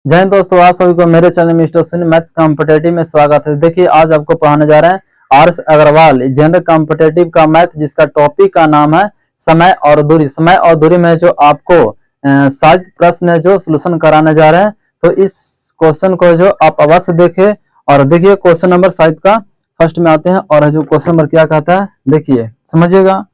जय हिंद दोस्तों, आप सभी को मेरे चैनल मिस्टर सुनी मैथ्स कॉम्पिटेटिव में स्वागत है। देखिए आज आपको पढ़ाने जा रहे हैं R S Agarwal general competitive का मैथ, जिसका टॉपिक का नाम है समय और दूरी। समय और दूरी में जो आपको सात प्रश्न है जो सोल्यूशन कराने जा रहे हैं, तो इस क्वेश्चन को जो आप अवश्य देखें। और देखिए क्वेश्चन नंबर सात का फर्स्ट में आते हैं, और जो क्वेश्चन नंबर क्या कहता है देखिए समझिएगा।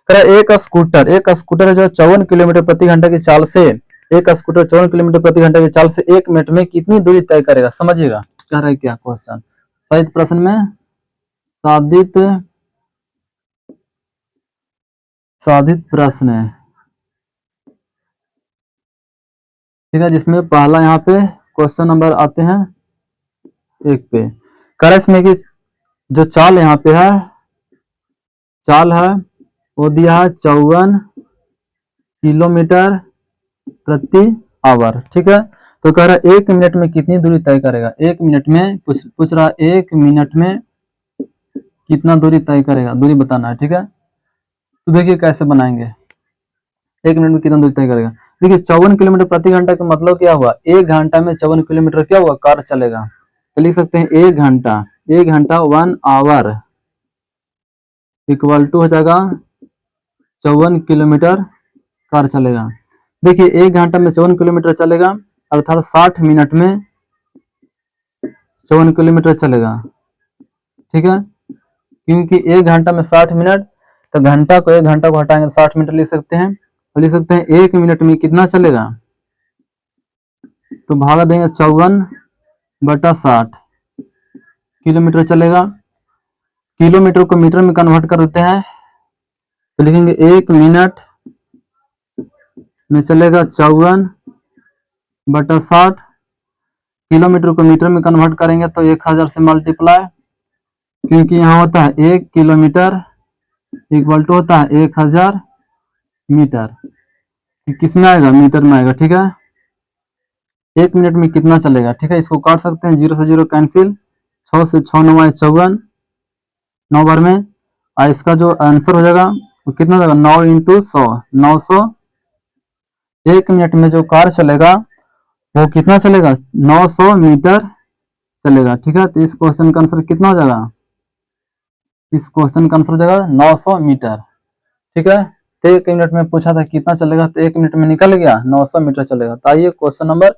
एक स्कूटर जो 54 किलोमीटर प्रति घंटे की चाल से एक स्कूटर 54 किलोमीटर प्रति घंटे की चाल से 1 मिनट में कितनी दूरी तय करेगा। समझिएगा कह रहा है क्या क्वेश्चन। साहित्य प्रश्न में साधित प्रश्न है, ठीक है, जिसमें पहला यहाँ पे क्वेश्चन नंबर आते हैं एक पे। कह रहा इसमें कि जो चाल यहाँ पे है, चाल है वो दिया है 54 किलोमीटर प्रति आवर, ठीक है। तो कह रहा है 1 मिनट में कितनी दूरी तय करेगा। 1 मिनट में पूछ रहा है 1 मिनट में कितना दूरी तय करेगा, दूरी बताना है, ठीक है। तो देखिए कैसे बनाएंगे, 1 मिनट में कितना दूरी तय करेगा। देखिए 54 किलोमीटर प्रति घंटा का मतलब क्या हुआ, 1 घंटा में 54 किलोमीटर क्या हुआ, कार चलेगा। तो लिख सकते हैं 1 घंटा 1 आवर इक्वल टू हो जाएगा 54 किलोमीटर कार चलेगा। देखिए 1 घंटा में 54 किलोमीटर चलेगा, अर्थात 60 मिनट में 54 किलोमीटर चलेगा, ठीक है। क्योंकि 1 घंटा में 60 मिनट, तो घंटा को 1 घंटा को हटाएंगे 60 मिनट लिख सकते हैं। तो लिख सकते हैं 1 मिनट में कितना चलेगा, तो भागा देंगे 54/60 किलोमीटर चलेगा। किलोमीटर को मीटर में कन्वर्ट कर देते हैं, तो लिखेंगे 1 मिनट में चलेगा 54/60। किलोमीटर को मीटर में कन्वर्ट करेंगे तो 1000 से मल्टीप्लाई, क्योंकि यहाँ होता है 1 किलोमीटर इक्वल टू होता है 1000 मीटर। किस में आएगा, मीटर में आएगा, ठीक है। 1 मिनट में कितना चलेगा, ठीक है। इसको काट सकते हैं, 0 से 0 कैंसिल, 6 से 6 9 54, 9 बार में। और इसका जो आंसर हो जाएगा वो कितना हो जाएगा, 9 × 100 900। 1 मिनट में जो कार चलेगा वो कितना चलेगा, 900 मीटर चलेगा, ठीक है। तो इस क्वेश्चन का आंसर कितना हो जाएगा, इस क्वेश्चन का आंसर हो जाएगा 900 मीटर, ठीक है। तो 1 मिनट में पूछा था कितना चलेगा, तो 1 मिनट में निकल गया 900 मीटर चलेगा। तो आइए क्वेश्चन नंबर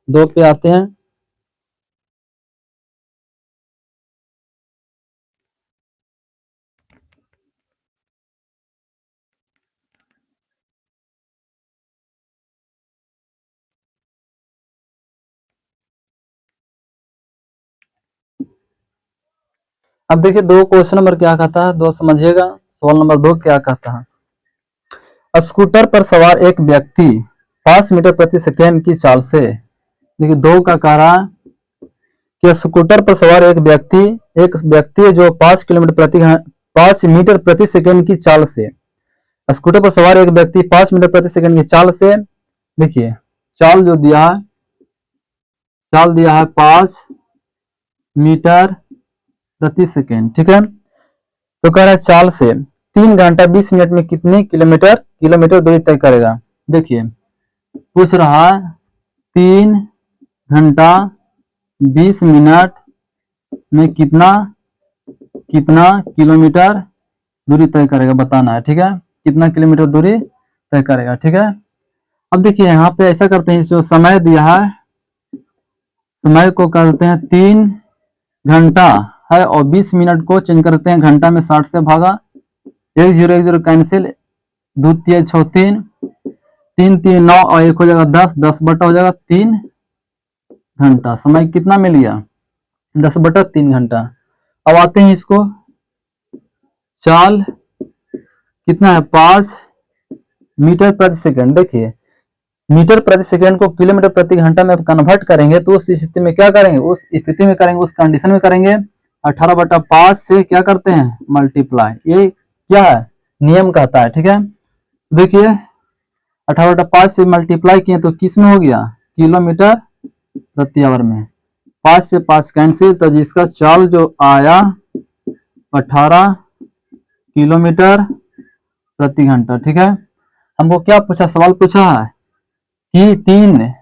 2 पे आते हैं। अब देखिए दो क्वेश्चन नंबर क्या कहता है, दो समझिएगा। सवाल नंबर 2 क्या कहता है। स्कूटर पर सवार एक व्यक्ति 5 मीटर प्रति सेकेंड की चाल से, देखिए 2 का कह रहा है कि स्कूटर पर सवार एक व्यक्ति जो 5 मीटर प्रति सेकेंड की चाल से, स्कूटर पर सवार एक व्यक्ति 5 मीटर प्रति सेकेंड की चाल से, देखिए चाल जो दिया है, चाल दिया है 5 मीटर प्रति सेकेंड, ठीक है। तो कह रहा है चाल से 3 घंटा 20 मिनट में कितनी किलोमीटर दूरी तय करेगा। देखिए पूछ रहा है 3 घंटा 20 मिनट में कितना किलोमीटर दूरी तय करेगा, बताना है, ठीक है। कितना किलोमीटर दूरी तय करेगा, ठीक है। अब देखिए यहाँ पे ऐसा करते हैं, जो समय दिया है, समय को करते हैं 3 घंटा है और 20 मिनट को चेंज करते हैं घंटा में, 60 से भागा, 1 0 1 0 कैंसिल, 2 3 6 3 3 3 9 और 1 हो जाएगा 10 बटा हो जाएगा 3 घंटा। समय कितना मिल गया, 10/3 घंटा। अब आते हैं इसको, चाल कितना है 5 मीटर प्रति सेकंड। देखिए मीटर प्रति सेकंड को किलोमीटर प्रति घंटा में कन्वर्ट करेंगे, तो उस स्थिति में क्या करेंगे, उस कंडीशन में करेंगे 18/5 से क्या करते हैं, मल्टीप्लाई। ये क्या है, नियम कहता है, ठीक है। देखिए 18/5 से मल्टीप्लाई किए तो किस में हो गया, किलोमीटर प्रति आवर में। 5 से 5 कैंसिल, तो जिसका चाल जो आया 18 किलोमीटर प्रति घंटा, ठीक है। हमको क्या पूछा, सवाल पूछा है कि 3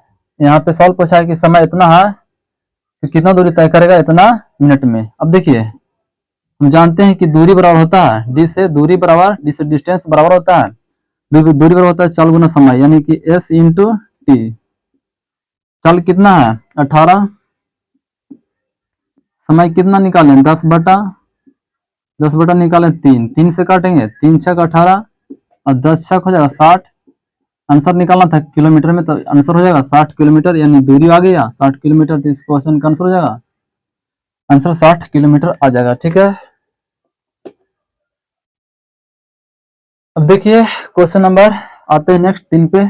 यहाँ पे सवाल पूछा है कि समय इतना है तो कितना दूरी तय करेगा, इतना मिनट में। अब देखिए हम जानते हैं कि दूरी बराबर होता है डी से, दूरी बराबर डी से डिस्टेंस बराबर होता है, दूरी बराबर होता है चाल गुना समय, यानी कि एस इंटू टी। चाल कितना है 18, समय कितना निकालें 10 बटा निकालें 3, 3 से काटेंगे 3 छक 18 और 10 छक हो जाएगा 60। आंसर निकालना था किलोमीटर में, तो आंसर हो जाएगा 60 किलोमीटर, यानी दूरी आ गया 60 किलोमीटर। तो इस क्वेश्चन का आंसर हो जाएगा, आंसर 60 किलोमीटर आ जाएगा। ठीक है, अब देखिए क्वेश्चन नंबर आते हैं नेक्स्ट 3 पे।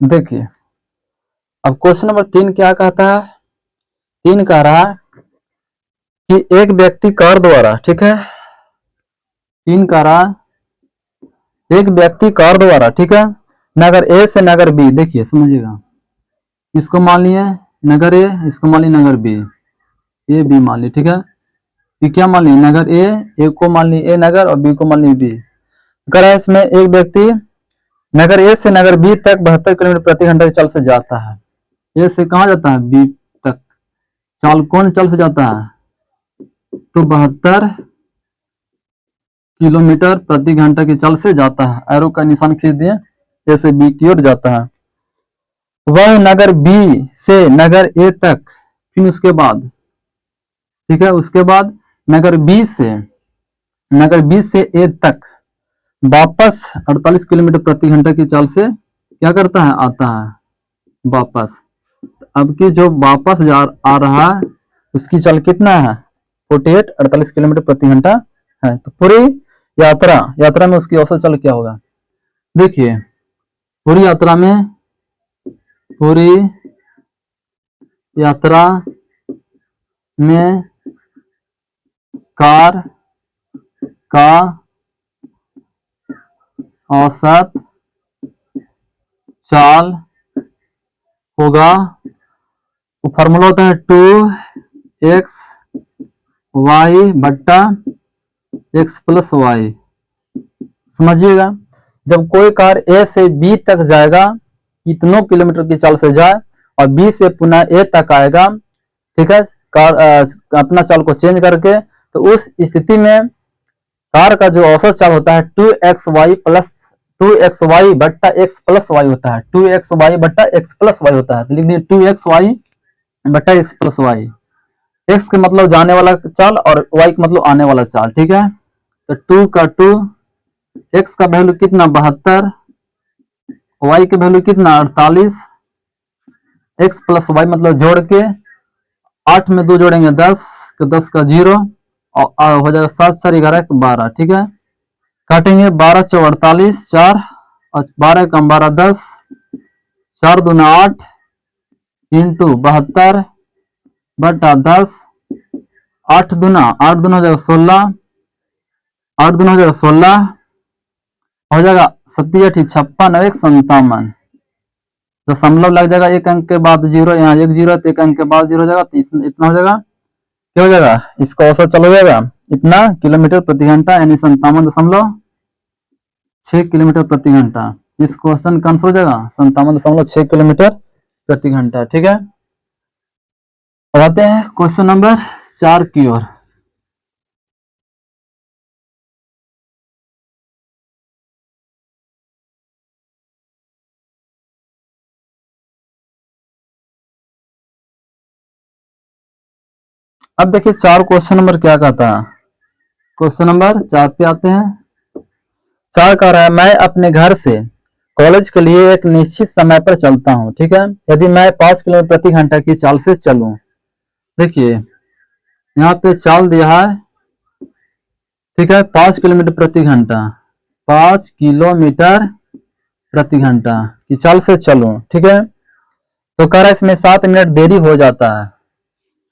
देखिए अब क्वेश्चन नंबर 3 क्या कहता है, 3 कह रहा है कि एक व्यक्ति कार द्वारा, ठीक है, 3 कह रहा है एक व्यक्ति कार द्वारा, ठीक है, नगर ए से नगर बी, देखिए समझिएगा, इसको मान लिए नगर ए, इसको मान लिए नगर बी, ए बी मान ली, ठीक है, ये क्या मान ली नगर ए को मान ली ए नगर और बी को मान ली बी। कह रहा है इसमें एक व्यक्ति नगर ए से नगर बी तक 72 किलोमीटर प्रति घंटे की चाल से जाता है। ए से कहाँ जाता है बी तक, चाल कौन चाल से जाता है, तो 72 किलोमीटर प्रति घंटा की चाल से जाता है। एरो का निशान खींच दिए, ए से बी की ओर जाता है। वह नगर बी से नगर ए तक, फिर उसके बाद, ठीक है, उसके बाद नगर बी से ए तक वापस 48 किलोमीटर प्रति घंटा की चाल से क्या करता है, आता है वापस। अब की जो वापस आ रहा है उसकी चाल कितना है 48 किलोमीटर प्रति घंटा है। तो पूरी यात्रा में उसकी औसत चाल क्या होगा, देखिए पूरी यात्रा में कार का औसत चाल होगा, वो फॉर्मूला होता है 2xy बट्टा x प्लस वाई। समझिएगा, जब कोई कार ए से बी तक जाएगा, कितनों किलोमीटर की चाल से जाए, और बी से पुनः ए तक आएगा, ठीक है, कार अपना चाल को चेंज करके, तो उस स्थिति में कार का जो औसत चाल होता है 2xy बट्टा x प्लस वाई होता है, 2xy बट्टा x प्लस वाई होता है। तो लिख दिए 2xy बट्टा x प्लस वाई। x के मतलब जाने वाला चाल और y का मतलब आने वाला चाल, ठीक है। तो 2 का 2, x का वैल्यू कितना 72, y के वैल्यू कितना 48, x प्लस वाई मतलब जोड़ के 8 में 2 जोड़ेंगे 10 का 0 और हो जाएगा 7 4 11 12, ठीक है। काटेंगे 12 4 48, 4 और 12 कम 12 10, 4 दूना 8 इंटू 72 बटा 10, 8 दूना हो जाएगा 16, 8 दूना हो जाएगा 16, हो जाएगा 7 8 56 और 1 57, दशमलव लग जाएगा, एक अंक के बाद 0, यहाँ 1 0 तो एक अंक के बाद 0 हो जाएगा, तो इतना हो जाएगा, क्या हो जाएगा, इसका औसत चल हो जाएगा इतना किलोमीटर प्रति घंटा, यानी 57.6 किलोमीटर प्रति घंटा। इस क्वेश्चन का आंसर हो जाएगा 57.6 किलोमीटर प्रति घंटा, ठीक है। अब आते हैं क्वेश्चन नंबर 4 की ओर। अब देखिए 4 क्वेश्चन नंबर क्या कहता है, क्वेश्चन नंबर 4 पे आते हैं। 4 कह रहा है मैं अपने घर से कॉलेज के लिए एक निश्चित समय पर चलता हूं, ठीक है, यदि मैं 5 किलोमीटर प्रति घंटा की चाल से चलूं। देखिए यहाँ पे चाल दिया है, ठीक है, 5 किलोमीटर प्रति घंटा, 5 किलोमीटर प्रति घंटा की चाल से चलूं, ठीक है। तो कह रहा है इसमें 7 मिनट देरी हो जाता है,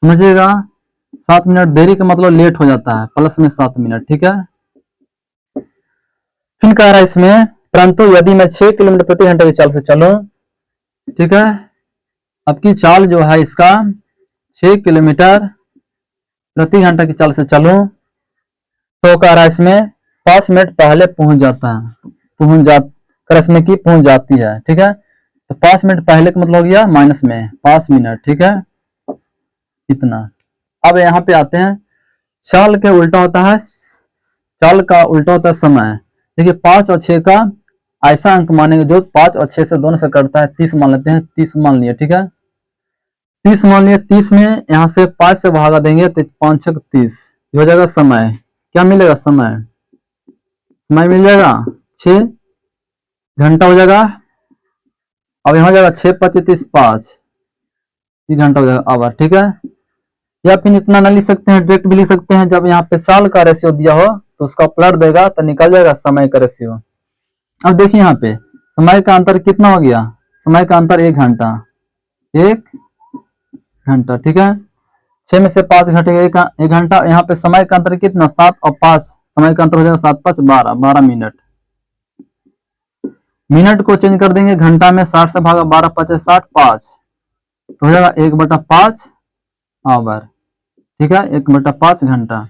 समझिएगा, 7 मिनट देरी का मतलब लेट हो जाता है, प्लस में 7 मिनट, ठीक है। फिर कह रहा है इसमें परंतु यदि मैं 6 किलोमीटर प्रति घंटे की चाल से चलूं, ठीक है, अब की चाल जो है इसका 6 किलोमीटर प्रति घंटा की चाल से चलूं तो कह रहा है इसमें 5 मिनट पहले पहुंच जाता है, कर इसमें की पहुंच जाती है। ठीक है, तो 5 मिनट पहले का मतलब हो गया माइनस में 5 मिनट। ठीक है, इतना। अब यहाँ पे आते हैं, चाल के उल्टा होता है, चाल का उल्टा होता है समय। देखिए 5 और 6 का ऐसा अंक मानेंगे जो 5 और 6 से दोनों से कटता है, 30 मान लेते हैं, 30 मान लिया। ठीक है, 30 मान लिया, 30 में यहाँ से 5 से भागा देंगे तो 5 6 30 हो जाएगा समय। क्या मिलेगा? समय, समय मिल जाएगा 6 घंटा हो जाएगा। अब यहाँ हो जाएगा 6 5 30 5 घंटा हो जाएगा आवर। ठीक है, या फिर इतना ना लिख सकते हैं, डायरेक्ट भी लिख सकते हैं। जब यहाँ पे साल का रेशियो दिया हो तो उसका प्लट देगा तो निकल जाएगा समय का रेशियो। अब देखिए यहाँ पे समय का अंतर कितना हो गया, समय का अंतर 1 घंटा, 1 घंटा। ठीक है, 6 में से 5 घटेगा 1 घंटा। यहाँ पे समय का अंतर कितना, 7 और 5, समय का अंतर हो जाएगा 7 5 12, 12 मिनट। मिनट को चेंज कर देंगे घंटा में, 60 से भागा 12 5 60 5 तो हो जाएगा 1/5 आवर। ठीक है, 1/5 घंटा।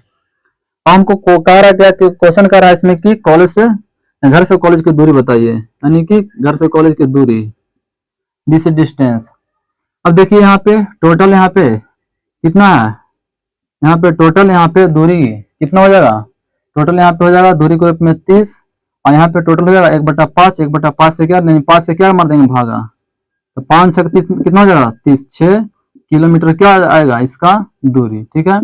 हमको कह रहा क्या कि क्वेश्चन कर रहा है इसमें कि कॉलेज से, घर से कॉलेज की दूरी बताइए, यानी कि घर से कॉलेज की दूरी, डिस्टेंस। अब देखिए यहाँ पे टोटल, यहाँ पे कितना है, यहाँ पे टोटल, यहाँ पे दूरी कितना हो जाएगा, टोटल यहाँ पे हो जाएगा दूरी के रूप में 30 और यहाँ पे टोटल हो जाएगा 1/5, 1/5 से क्या नहीं, 5 से क्या मार देंगे भागा, तो 5 6 30 कितना हो जाएगा 30, 6 किलोमीटर क्या आएगा इसका दूरी। ठीक है,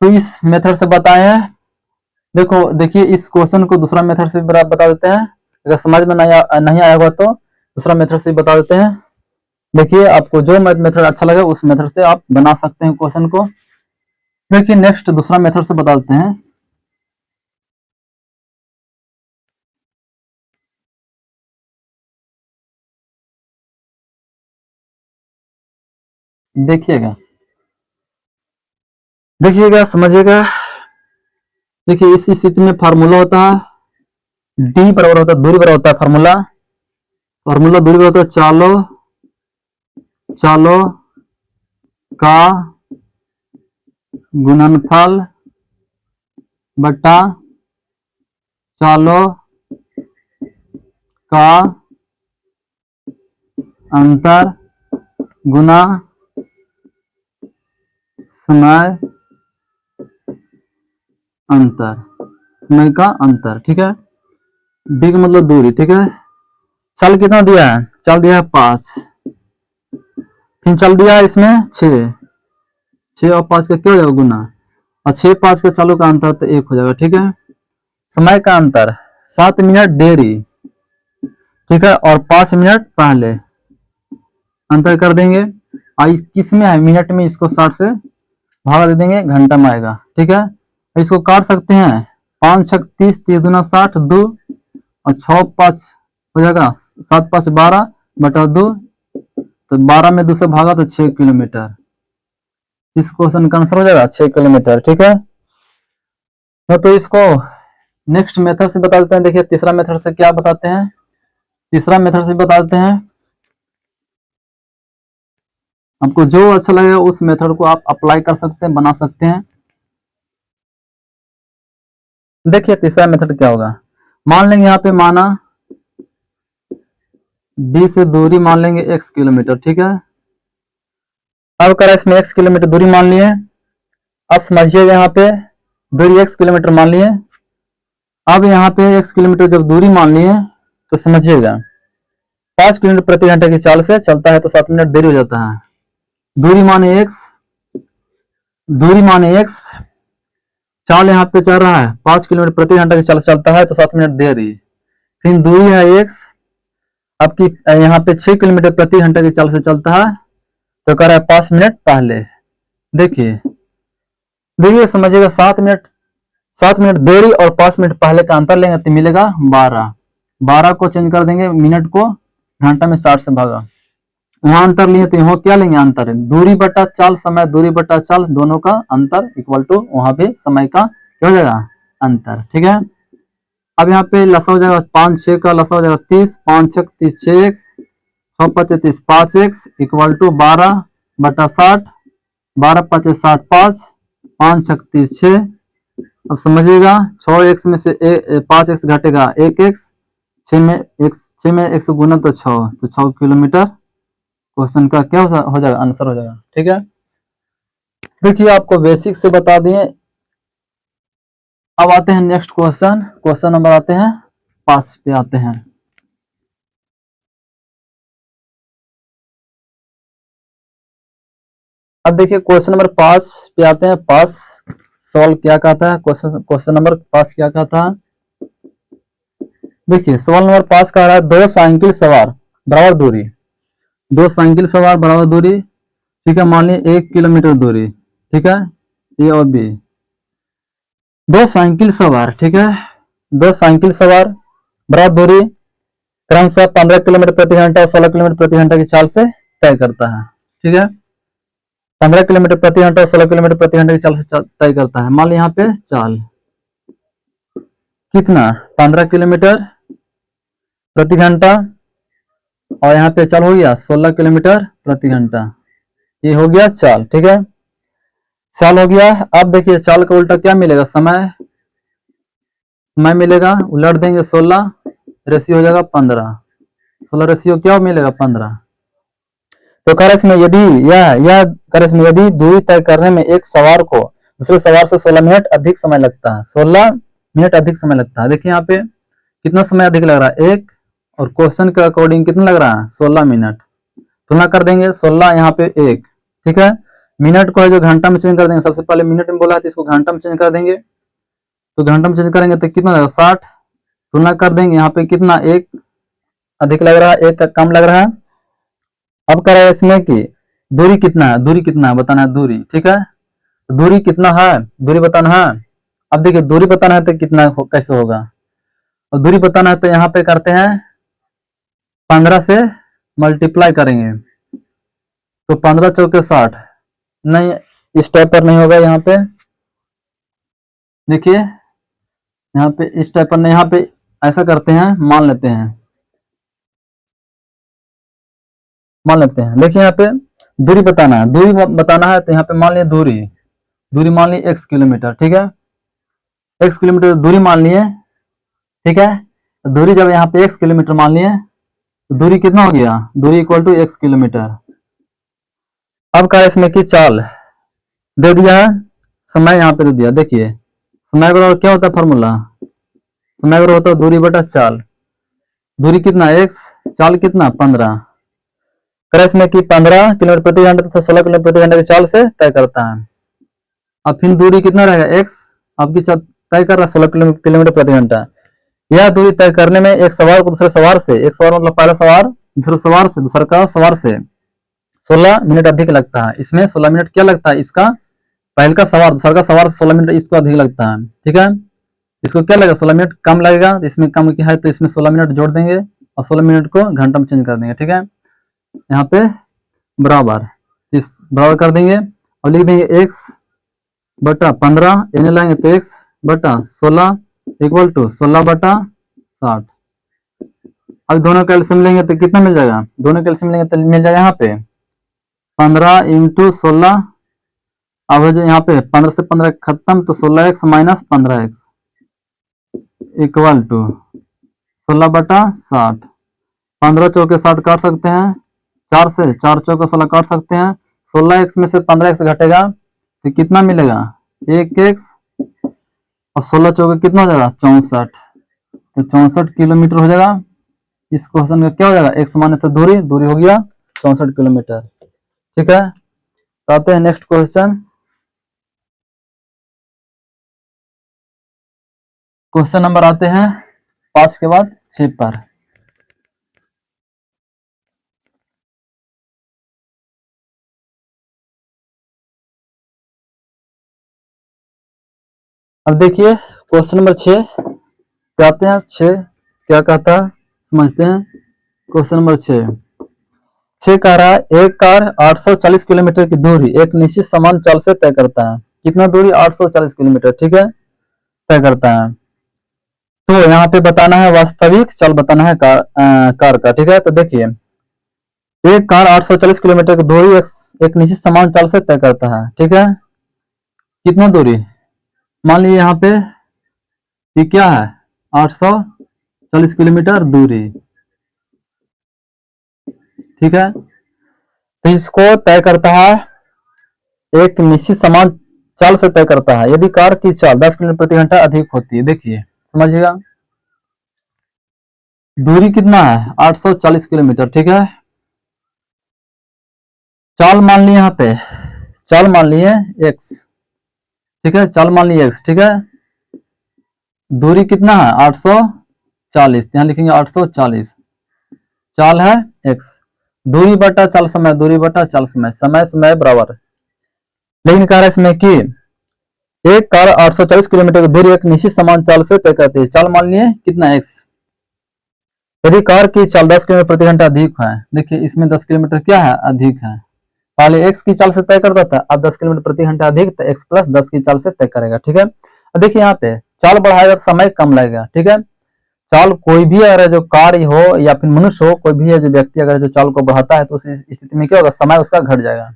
तो इस मेथड से बताए हैं। देखो देखिए इस क्वेश्चन को दूसरा मेथड से भी बता देते हैं, अगर समझ में नहीं आया होगा तो दूसरा मेथड से बता देते हैं। देखिए आपको जो मेथड अच्छा लगे उस मेथड से आप बना सकते हैं क्वेश्चन को। देखिए नेक्स्ट दूसरा मेथड से बता देते हैं। देखिएगा देखिएगा समझिएगा। देखिए इस स्थिति में फार्मूला होता है, डी बराबर होता है, दूरी बराबर होता है, फार्मूला दूरी बराबर होता है चालों का गुणनफल बटा चालों का अंतर गुना समय अंतर, समय का अंतर। ठीक है, डी का मतलब दूरी। ठीक है, चल कितना दिया है, चल दिया है 5, फिर चल दिया है इसमें 6 और 5 का क्या हो जाएगा गुना, और 6 5 का चालों का अंतर तो 1 हो जाएगा। ठीक है, समय का अंतर 7 मिनट देरी। ठीक है, और 5 मिनट पहले अंतर कर देंगे, और किस में है, मिनट में, इसको 60 से भागा दे देंगे, घंटा में आएगा। ठीक है, इसको काट सकते हैं, 5 6 30, 30 दूना 60, 2 और 6 5 हो जाएगा 7 5 12 बटा 2, तो 12 में 2 से भागा तो 6 किलोमीटर। इस क्वेश्चन का आंसर हो जाएगा 6 किलोमीटर। ठीक है, तो इसको नेक्स्ट मेथड से बता देते हैं। देखिए तीसरा मेथड से क्या बताते हैं, तीसरा मेथड से बता देते हैं। आपको जो अच्छा लगेगा उस मेथड को आप अप्लाई कर सकते हैं, बना सकते हैं। देखिए तीसरा मेथड क्या होगा, मान लेंगे यहाँ पे माना डी से दूरी मान लेंगे x किलोमीटर। ठीक है, अब करा इसमें x किलोमीटर दूरी मान लिए, अब समझिएगा यहाँ पे दूरी x किलोमीटर मान लिए। अब यहाँ पे x किलोमीटर जब दूरी मान लिए तो समझिएगा 5 किलोमीटर प्रति घंटे की चाल से चलता है तो 7 मिनट देरी हो जाता है। दूरी माने x, दूरी माने x, चाल यहाँ पे चल रहा है 5 किलोमीटर प्रति घंटे की चाल से चलता है तो 7 मिनट देरी, फिर दूरी है x, आपकी यहाँ पे 6 किलोमीटर प्रति घंटे की चाल से चलता है तो कर रहा है 5 मिनट पहले। देखिए देखिए समझिएगा 7 मिनट देरी और 5 मिनट पहले का अंतर लेंगे तो मिलेगा 12, 12 को चेंज कर देंगे मिनट को, घंटा में 60 से भागा, वहां अंतर लिए तो यहाँ क्या लेंगे, अंतर दूरी बटा चाल, समय दूरी बटा चाल, दोनों का अंतर इक्वल टू वहां भी समय का क्या हो जाएगा अंतर। ठीक है, अब यहाँ पे लसा हो जाएगा 5 6 का लसा हो जाएगा 30, 5 6 30, 6x, 6 5 30, 5x इक्वल टू 12 बटा 60 12 5 60, 5 5 6 30, 6। अब समझिएगा 6x में से 5x घटेगा 1x, 6 में 1 से गुना तो 6 किलोमीटर क्वेश्चन का क्या हो जाएगा, आंसर हो जाएगा। ठीक है, देखिए आपको बेसिक से बता दिए। अब आते हैं नेक्स्ट क्वेश्चन नंबर आते हैं 5 पे आते हैं। अब देखिए क्वेश्चन नंबर 5 पे आते हैं। 5 सवाल क्या कहता है, क्वेश्चन नंबर 5 क्या कहता है, देखिए सवाल नंबर 5 कह रहा है दो साइकिल सवार बराबर दूरी, दो साइकिल सवार बराबर दूरी, ठीक है, मान लीजिए 1 किलोमीटर दूरी, ठीक है, ए और बी। दो साइकिल सवार, ठीक है, दो साइकिल सवार बराबर दूरी क्रमशः 15 किलोमीटर प्रति घंटा और 16 किलोमीटर प्रति घंटा की चाल से तय करता है। ठीक है, 15 किलोमीटर प्रति घंटा और 16 किलोमीटर प्रति घंटा की चाल से तय करता है। मान लीजिए यहाँ पे चाल कितना 15 किलोमीटर प्रति घंटा और यहाँ पे चाल हो गया 16 किलोमीटर प्रति घंटा, ये हो गया चाल। ठीक है, चाल हो गया। अब देखिए चाल का उल्टा क्या मिलेगा, समय मिलेगा, उलट देंगे 16, रेशियो हो जाएगा 15, 16 रेशियो क्या मिलेगा 15। तो करस में यदि दूरी तय करने में एक सवार को दूसरे सवार से 16 मिनट अधिक समय लगता है, 16 मिनट अधिक समय लगता है। देखिए यहाँ पे कितना समय अधिक लग रहा है, एक, और क्वेश्चन के अकॉर्डिंग कितना लग रहा है 16 मिनट, तुलना कर देंगे 16 यहाँ पे 1, ठीक है, मिनट को है जो घंटा में चेंज कर देंगे, सबसे पहले मिनट में बोला है तो इसको घंटा में चेंज कर देंगे, तो घंटा में चेंज करेंगे तो कितना लगेगा 60, तुलना कर देंगे यहाँ पे कितना 1 अधिक लग रहा है, 1 का कम लग रहा है। अब कह रहा है इसमें कि दूरी कितना है बताना है दूरी, ठीक है, दूरी कितना है, दूरी बताना है। अब देखिए दूरी बताना है तो कितना कैसे होगा, और दूरी बताना है तो यहाँ पे करते हैं 15 से मल्टीप्लाई करेंगे, तो 15 चौके 60, नहीं इस टाइप पर नहीं होगा, यहाँ पे देखिए यहाँ पे इस टाइप पर नहीं, यहाँ पे ऐसा करते हैं, मान लेते हैं, देखिए यहाँ पे दूरी बताना है तो यहाँ पे मान लिया दूरी मान ली x किलोमीटर, ठीक है, x किलोमीटर दूरी मान लिए, ठीक है, दूरी जब यहाँ पे x किलोमीटर मान लिए तो दूरी कितना हो गया, दूरी इक्वल टू x किलोमीटर। अब का इसमें की चाल दे दिया है, समय यहाँ पे दे दिया, देखिए समय बराबर क्या होता है फॉर्मूला, समय बराबर होता है दूरी बटा चाल, दूरी कितना x, चाल कितना 15, इसमें कि 15 किलोमीटर प्रति घंटा तथा 16 किलोमीटर प्रति घंटा की चाल से तय करता है। अब फिर दूरी कितना रहेगा x, आपकी तय कर रहा है 16 किलोमीटर प्रति घंटा, यह दूरी तय करने में एक सवार को दूसरे सवार से, एक सवार मतलब पहला सवार दूसरा सवार से 16 मिनट अधिक लगता है। इसमें 16 मिनट क्या लगता है, इसका पहले का सवार दूसरा का सवार 16 मिनट इसको अधिक लगता है, ठीक है, इसको क्या लगेगा 16 मिनट कम लगेगा, इसमें कम क्या है तो इसमें 16 मिनट जोड़ देंगे और 16 मिनट को घंटा में चेंज कर देंगे, ठीक है, यहाँ पे बराबर इस बराबर कर देंगे और लिख देंगे x बटा 15, यानी लाएंगे तो x बटा 16 इक्वल टू 16 बटा 60। अब दोनों कैल्शियम लेंगे तो कितना मिल जाएगा, दोनों कैल्शियम लेंगे तो मिल जाएगा यहाँ पे 15 इंटू 16, अब हो जाए यहाँ पे 15 से 15 खत्म तो 16x minus 15x equal to 16 बटा 60, 15 चौके 60 काट सकते हैं, 4 से 4 चौके 16 काट सकते हैं, 16x में से 15x घटेगा तो कितना मिलेगा 1x, और 16 चौके कितना हो जाएगा 64, तो 64 किलोमीटर हो जाएगा। इस क्वेश्चन का क्या हो जाएगा, x माने तो दूरी हो गया 64 किलोमीटर, ठीक है। तो आते हैं नेक्स्ट क्वेश्चन नंबर आते हैं 5 के बाद 6 पर। अब देखिए क्वेश्चन नंबर 6 पे आते हैं, 6 क्या कहता है समझते हैं। क्वेश्चन नंबर 6 कह रहा है एक कार 840 किलोमीटर की दूरी एक निश्चित समान चाल से तय करता है, कितना दूरी 840 किलोमीटर, ठीक है, तय करता है। तो यहाँ पे बताना है वास्तविक चाल बताना है कार का, ठीक है। तो देखिए एक कार 840 किलोमीटर की दूरी एक निश्चित समान चाल से तय करता है, ठीक है। कितना दूरी, मान लीजिए यहाँ पे ये क्या है, 840 किलोमीटर दूरी, ठीक है। तो इसको तय करता है, एक निश्चित समान चाल से तय करता है यदि कार की चाल 10 किलोमीटर प्रति घंटा अधिक होती है। देखिए समझिएगा, दूरी कितना है 840 किलोमीटर, ठीक है। चाल मान लिए यहाँ पे, चाल मान लिए x, ठीक है, चाल मान लिए x, ठीक है। दूरी कितना है 840, यहाँ लिखेंगे 840, चाल है x, दूरी बटा चाल समय, दूरी बटा चाल समय, समय समय बराबर। लेकिन कह रहा है इसमें कि एक कार 840 किलोमीटर की दूरी एक निश्चित समान चाल से तय करती है। चाल मान लिए कितना x, यदि कार की चाल 10 किलोमीटर प्रति घंटा अधिक है, देखिए इसमें 10 किलोमीटर क्या है, अधिक है। पहले x की चाल से तय करता था, अब 10 किलोमीटर प्रति घंटा अधिक, तो x प्लस 10 की चाल से तय करेगा, ठीक है। अब देखिए यहाँ पे चाल बढ़ाएगा तो समय कम लगेगा, ठीक है। चाल कोई भी अगर जो कार्य हो या फिर मनुष्य हो, कोई भी है जो व्यक्ति अगर जो चाल को बढ़ाता है तो उस स्थिति में क्या होगा, समय उसका घट जाएगा।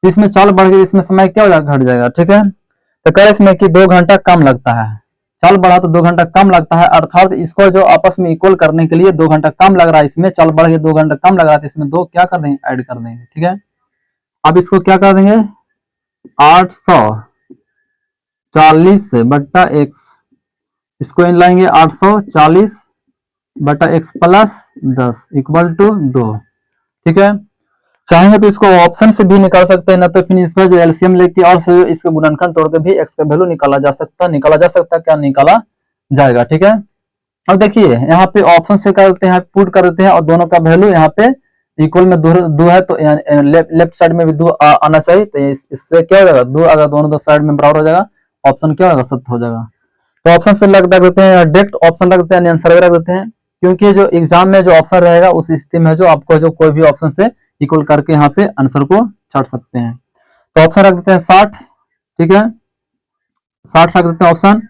इसमें चाल बढ़ गई, इसमें समय क्या हो जाएगा, घट जाएगा, ठीक है। तो कह इसमें कि 2 घंटा कम लगता है, चाल बढ़ा तो 2 घंटा कम लगता है, अर्थात इसको जो आपस में इक्वल करने के लिए 2 घंटा कम लग रहा है, इसमें चाल बढ़ गई 2 घंटा कम लग रहा है, तो इसमें 2 क्या कर देंगे, ऐड कर देंगे, ठीक है। अब इसको क्या कर देंगे, 840 बट्टा x, इसको इन लाएंगे 840 बटा x प्लस 10 इक्वल टू 2, ठीक है। चाहेंगे तो इसको ऑप्शन से भी निकाल सकते हैं, ना तो फिर इसका जो एलसीएम लेके और से इसको गुणनखंड तोड़ के भी x का वैल्यू निकाला जा सकता है, क्या निकाला जाएगा, ठीक है। अब देखिए यहाँ पे ऑप्शन से करते हैं, पुट कर देते हैं और दोनों का वैल्यू यहाँ पे इक्वल में दो है तो लेफ्ट साइड में भी 2 आना चाहिए, तो इससे क्या हो जाएगा, 2 अगर दोनों साइड में बराबर हो जाएगा, ऑप्शन क्या होगा, सत्य हो जाएगा। तो ऑप्शन से रख देते हैं, डायरेक्ट ऑप्शन रख देते हैं, आंसर रख देते हैं, क्योंकि जो एग्जाम में जो ऑप्शन रहेगा उस स्थिति में जो आपको जो कोई भी ऑप्शन से इक्वल करके यहाँ पे आंसर को छाट सकते हैं। तो ऑप्शन रख देते हैं 60, ठीक है, 60 रख देते हैं ऑप्शन,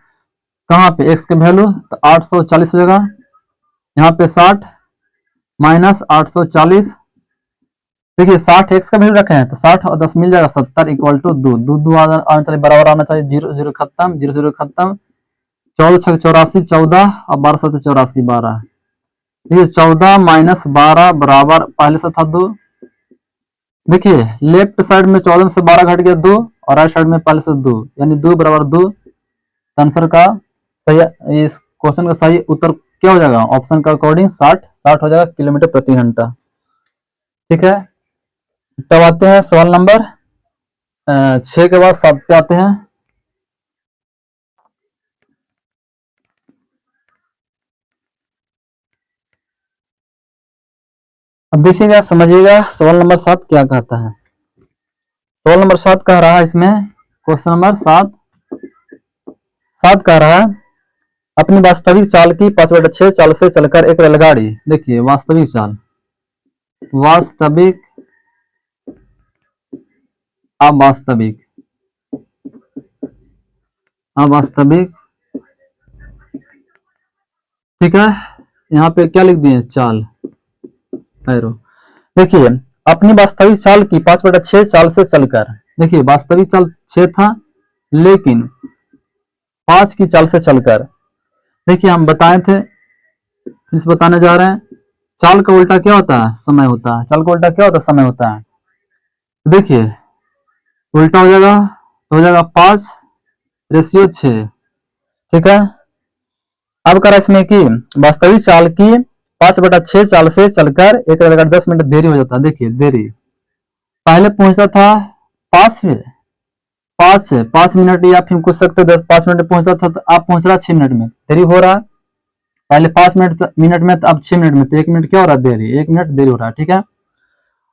कहाँ पे x के वैल्यू तो 840 हो जाएगा, यहाँ पे 60 माइनस 840, देखिए 60 x का वैल्यू रखे हैं तो 60 और 10 मिल जाएगा 70 इक्वल टू 2 आना चाहिए, बराबर आना चाहिए, 0 0 खत्म, 0 0 खत्म, 14 6 84 14 और 12 7 84 12, ये 14 माइनस 12 बराबर पहले से था 2। देखिए लेफ्ट साइड में 14 से 12 घट गया 2 और राइट साइड में पहले से 2, यानी 2 बराबर 2। आंसर का सही, इस क्वेश्चन का सही उत्तर क्या हो जाएगा, ऑप्शन का अकॉर्डिंग 60 हो जाएगा किलोमीटर प्रति घंटा, ठीक है। तब आते हैं सवाल नंबर 6 के बाद 7 पे आते हैं। अब देखिएगा समझिएगा सवाल नंबर 7 क्या कहता है। सवाल नंबर 7 कह रहा है, इसमें क्वेश्चन नंबर 7 कह रहा है, अपनी वास्तविक चाल की 5/6 चाल से चलकर एक रेलगाड़ी, देखिए वास्तविक चाल, वास्तविक अवास्तविक, अवास्तविक, ठीक है। यहाँ पे क्या लिख दिए, चाल एरो। देखिए अपनी वास्तविक चाल की 5/6 चाल से चलकर, देखिए वास्तविक चाल 6 था लेकिन 5 की चाल से चलकर, देखिए हम बताए थे, इस बताने जा रहे हैं, चाल का उल्टा क्या होता है, समय होता है, चाल का उल्टा क्या होता है, समय होता है। तो देखिए उल्टा हो जाएगा तो हो जाएगा 5/6, ठीक है। अब करा इसमें कि वास्तविक चाल की 5/6 चाल से चलकर एक रेलगाड़ी 10 मिनट देरी हो जाता है। देखिए देरी, पहले पहुंचता था 5 मिनट या फिर कुछ सकते 5 मिनट पहुंचता था, तो आप पहुंच रहा 6 मिनट में, देरी हो रहा है। पहले 5 मिनट में तो अब 6 मिनट में, तो 1 मिनट क्या हो रहा है, देरी, 1 मिनट देरी हो रहा है, ठीक है।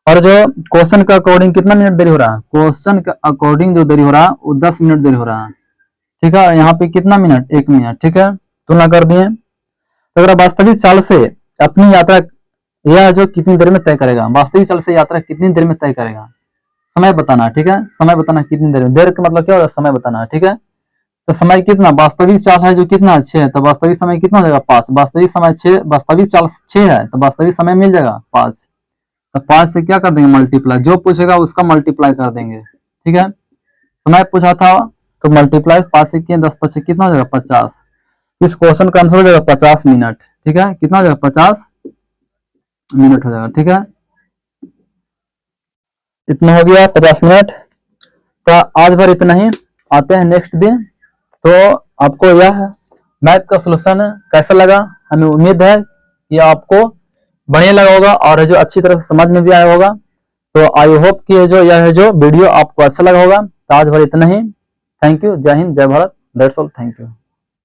और जो क्वेश्चन का अकॉर्डिंग कितना मिनट देरी हो रहा है, क्वेश्चन का अकॉर्डिंग जो देरी हो रहा है वो 10 मिनट देरी हो रहा है, ठीक है। यहाँ पे कितना मिनट, 1 मिनट, ठीक है, तुलना कर दिए। तो अगर वास्तविक चाल से अपनी यात्रा यह जो कितनी देर में तय करेगा, वास्तविक चाल से यात्रा कितनी देर में तय करेगा, समय बताना, ठीक है, समय बताना कितनी देर में, देर का मतलब क्या होगा, समय बताना, ठीक है। तो समय कितना, वास्तविक चाल है जो कितना 6 है, तो वास्तविक समय कितना हो जाएगा 5, वास्तविक समय 6, वास्तविक चाल 6 है तो वास्तविक समय मिल जाएगा 5, तो 5 से क्या कर देंगे मल्टीप्लाई, जो पूछेगा उसका मल्टीप्लाई कर देंगे। ठीक है, समय पूछा था तो मल्टीप्लाई 5 से किए 10 5 कितना हो जाएगा 50। इस क्वेश्चन का आंसर हो जाएगा 50 मिनट। ठीक है, कितना हो जाएगा 50 मिनट हो जाएगा। ठीक है, इतना हो गया 50 मिनट। तो आज भर इतना ही, आते हैं नेक्स्ट दिन। तो आपको यह मैथ का सॉल्यूशन कैसा लगा, हमें उम्मीद है कि आपको बढ़िया लगा होगा और जो अच्छी तरह से समझ में भी आया होगा। तो आई होप कि यह जो वीडियो आपको अच्छा लगा होगा। तो आज भर इतना ही। थैंक यू, जय हिंद, जय Bharat, that's all, thank you.